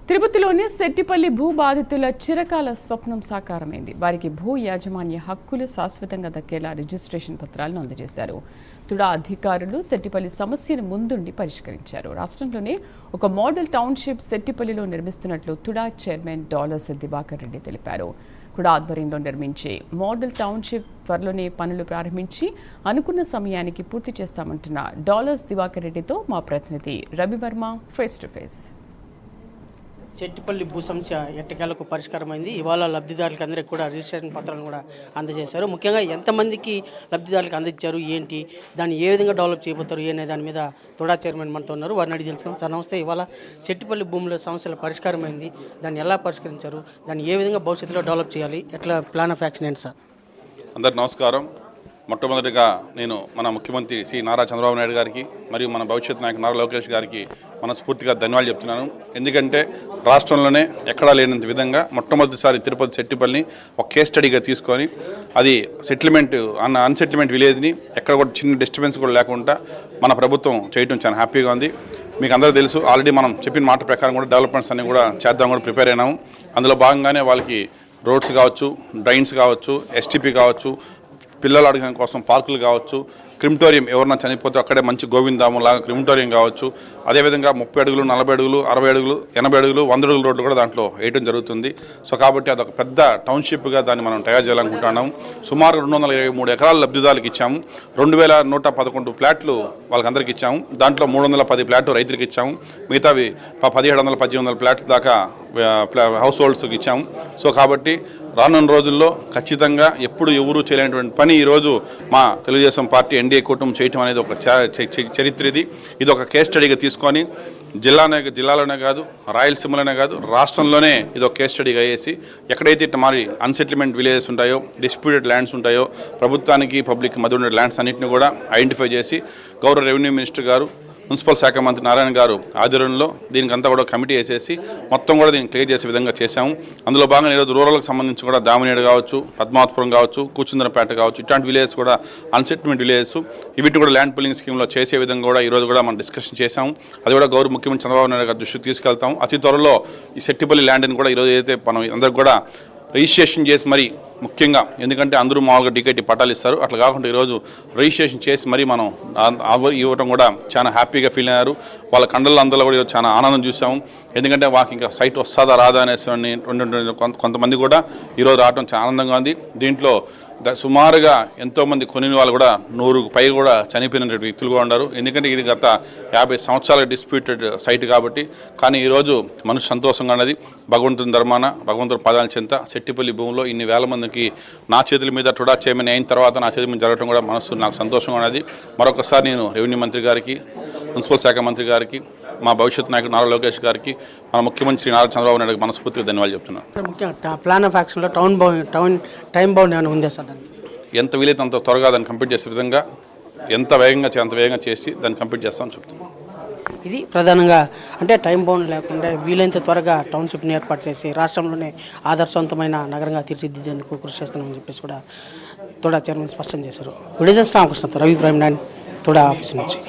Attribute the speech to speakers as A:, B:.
A: తిరుపతిలోని సెట్టిపల్లి భూ బాధితుల చిరకాల స్వప్నం సాకారమైంది. వారికి భూ యాజమాన్య హక్కులు శాశ్వతంగా దక్కేలా రిజిస్ట్రేషన్ పత్రాలను అందజేశారు. తుడా అధికారులు సెట్టిపల్లి సమస్యను ముందుండి పరిష్కరించారు. రాష్ట్రంలోనే ఒక మోడల్ టౌన్షిప్ సెట్టిపల్లిలో నిర్మిస్తున్నట్లు తుడా చైర్మన్ డాలర్స్ దివాకర్ రెడ్డి తెలిపారు. కూడా ఆధ్వర్యంలో నిర్మించే మోడల్ టౌన్షిప్ త్వరలోనే పనులు ప్రారంభించి అనుకున్న సమయానికి పూర్తి చేస్తామంటున్న డాలర్స్ దివాకర్ రెడ్డితో మా ప్రతినిధి Ravivarma face to face.
B: Settipalli భూ సమస్య ఎట్టకేలకు పరిష్కారమైంది. ఇవాళ లబ్ధిదారులకు అందరికీ కూడా రిజిస్ట్రేషన్ పత్రాలను కూడా అందజేశారు. ముఖ్యంగా ఎంతమందికి లబ్ధిదారులకు అందించారు, ఏంటి, దాన్ని ఏ విధంగా డెవలప్ చేయబోతారు అనే దాని మీద తుడా చైర్మన్ మనతో ఉన్నారు. వారిని అడిగి తెలుసుకుందాం. సార్ నమస్తే. ఇవాళ సెట్టిపల్లి భూముల సమస్యల పరిష్కారమైంది. దాన్ని ఎలా పరిష్కరించారు, దాన్ని ఏ విధంగా భవిష్యత్తులో డెవలప్ చేయాలి, ఎట్లా ప్లాన్ ఆఫ్ యాక్షన్ ఏంటి సార్?
C: అందరికి నమస్కారం. మొట్టమొదటిగా నేను మన ముఖ్యమంత్రి శ్రీ నారా చంద్రబాబు నాయుడు గారికి మరియు మన భవిష్యత్ నాయకుడు నారా లోకేష్ గారికి మనస్ఫూర్తిగా ధన్యవాదాలు చెప్తున్నాను. ఎందుకంటే రాష్ట్రంలోనే ఎక్కడా లేనంత విధంగా మొట్టమొదటిసారి తిరుపతి సెట్టిపల్లిని ఒక కేస్ స్టడీగా తీసుకొని అది సెటిల్మెంట్ అన్సెటిల్మెంట్ విలేజ్ని ఎక్కడ కూడా చిన్న డిస్టర్బెన్స్ కూడా లేకుండా మన ప్రభుత్వం చేయడం చాలా హ్యాపీగా ఉంది. మీకు అందరూ తెలుసు, ఆల్రెడీ మనం చెప్పిన మాట ప్రకారం కూడా డెవలప్మెంట్స్ అన్ని కూడా చేద్దాం కూడా ప్రిపేర్ అయినాము. అందులో భాగంగానే వాళ్ళకి రోడ్స్ కావచ్చు, డ్రైన్స్ కావచ్చు, ఎస్టీపీ కావచ్చు, పిల్లలు అడగడం కోసం పార్కులు కావచ్చు, క్రిమిటోరియం ఎవరన్నా చనిపోతే అక్కడే మంచి గోవిందాము లాగా క్రిమిటోరియం కావచ్చు, అదేవిధంగా 30 అడుగులు, 40 అడుగులు, 60 అడుగులు, 80 అడుగులు, 100 అడుగుల రోడ్లు కూడా దాంట్లో వేయడం జరుగుతుంది. సో కాబట్టి అదొక పెద్ద టౌన్షిప్గా దాన్ని మనం తయారు చేయాలనుకుంటున్నాము. సుమారు 223 ఎకరాల లబ్ధిదారులకు ఇచ్చాము. 2111 ఫ్లాట్లు వాళ్ళకందరికి ఇచ్చాము. దాంట్లో 310 ఫ్లాట్లు రైతులకు ఇచ్చాము. మిగతావి 1700-1800 ఫ్లాట్ల దాకా హౌస్ హోల్డ్స్కి ఇచ్చాము. సో కాబట్టి రానున్న రోజుల్లో ఖచ్చితంగా ఎప్పుడు ఎవరూ చేయలేనటువంటి పని ఈరోజు మా తెలుగుదేశం పార్టీ ఎన్డీఏ కూటమి చేయటం అనేది ఒక చరిత్ర. ఇది ఒక కేస్ స్టడీగా తీసుకొని జిల్లాలోనే కాదు, రాయలసీమలోనే కాదు, రాష్ట్రంలోనే ఇది ఒక కేస్ స్టడీగా వేసి ఎక్కడైతే మరి అన్సెటిల్మెంట్ విలేజెస్ ఉంటాయో, డిస్ప్యూటెడ్ ల్యాండ్స్ ఉంటాయో, ప్రభుత్వానికి పబ్లిక్ మధ్య ఉండే ల్యాండ్స్ అన్నింటినీ కూడా ఐడెంటిఫై చేసి గౌరవ రెవెన్యూ మినిస్టర్ గారు, మున్సిపల్ శాఖ మంత్రి నారాయణ గారు ఆధ్వర్యంలో దీనికి అంతా కూడా కమిటీ వేసేసి మొత్తం కూడా దీన్ని క్లియర్ చేసే విధంగా చేశాము. అందులో భాగంగా ఈరోజు రూరల్కి సంబంధించి కూడా దామనేడు కావచ్చు, పద్మావతిపురం కావచ్చు, కూచుందరపేట కావచ్చు, ఇట్లాంటి విలేజెస్ కూడా అన్సెటిల్మెంట్ విలేజెస్ వీటిని కూడా ల్యాండ్ పుల్లింగ్ స్కీమ్లో చేసే విధంగా కూడా ఈరోజు కూడా మనం డిస్కషన్ చేశాము. అది కూడా గౌరవ ముఖ్యమంత్రి చంద్రబాబు నాయుడు గారి దృష్టికి తీసుకెళ్తాం. అతి త్వరలో ఈ సెట్టిపల్లి ల్యాండ్ని కూడా ఈరోజు ఏదైతే మనం అందరికి కూడా రిజిస్ట్రేషన్ చేసి మరి ముఖ్యంగా, ఎందుకంటే అందరూ మామూలుగా డికెట్ పట్టాలు ఇస్తారు, అట్లా కాకుండా ఈరోజు రిజిస్ట్రేషన్ చేసి మరి మనం ఇవ్వటం కూడా చాలా హ్యాపీగా ఫీల్ అయ్యారు. వాళ్ళ కండల అందరిలో కూడా చాలా ఆనందం చూసాము. ఎందుకంటే వాళ్ళకి ఇంకా సైట్ వస్తుందా రాదా అనేసి కొంతమంది కూడా ఈరోజు రావడం చాలా ఆనందంగా ఉంది. దీంట్లో సుమారుగా ఎంతోమంది కొన్ని వాళ్ళు కూడా 100కు పై కూడా చనిపోయిన వ్యక్తులు కూడా ఉన్నారు. ఎందుకంటే ఇది గత 50 సంవత్సరాల డిస్ప్యూటెడ్ సైట్ కాబట్టి. కానీ ఈరోజు మనిషి సంతోషంగా ఉన్నది. భగవంతుని ధర్మాన, భగవంతుని పాదాల చెంత సెట్టిపల్లి భూమిలో ఇన్ని వేల మందికి నా చేతుల మీద టుడా చైర్మన్ అయిన తర్వాత నా చేతుల మీద జరగడం కూడా మనసు నాకు సంతోషంగా ఉన్నది. మరొకసారి నేను రెవెన్యూ మంత్రి గారికి, మున్సిపల్ శాఖ మంత్రి గారికి, మా భవిష్యత్ నాయకుడు నారా లోకేష్ గారికి, మన ముఖ్యమంత్రి నారా చంద్రబాబు నాయుడు మనస్ఫూర్తిగా ధన్యవాదాలు చెప్తున్నాను.
B: సార్, ముఖ్యంగా ప్లాన్ ఆఫ్ యాక్షన్లో టైం బౌండ్ ఏమైనా ఉందా సార్?
C: ఎంత వీలైతే అంత త్వరగా దాన్ని కంప్లీట్ చేసే విధంగా ఎంత వేగంగా అంత వేగంగా చేసి దాన్ని కంప్లీట్ చేస్తామని చెప్తున్నాను.
B: ఇది ప్రధానంగా అంటే టైం బౌండ్ లేకుండా వీలైనంత త్వరగా టౌన్షిప్ని ఏర్పాటు చేసి రాష్ట్రంలోనే ఆదర్శవంతమైన నగరంగా తీర్చిదిద్దేందుకు కృషి చేస్తున్నామని చెప్పేసి కూడా తుడా చైర్మన్ స్పష్టం చేశారు. విడిజన్స్ రామకృష్ణ, రవి ప్రైమ్ 9, తుడా ఆఫీస్ నుంచి.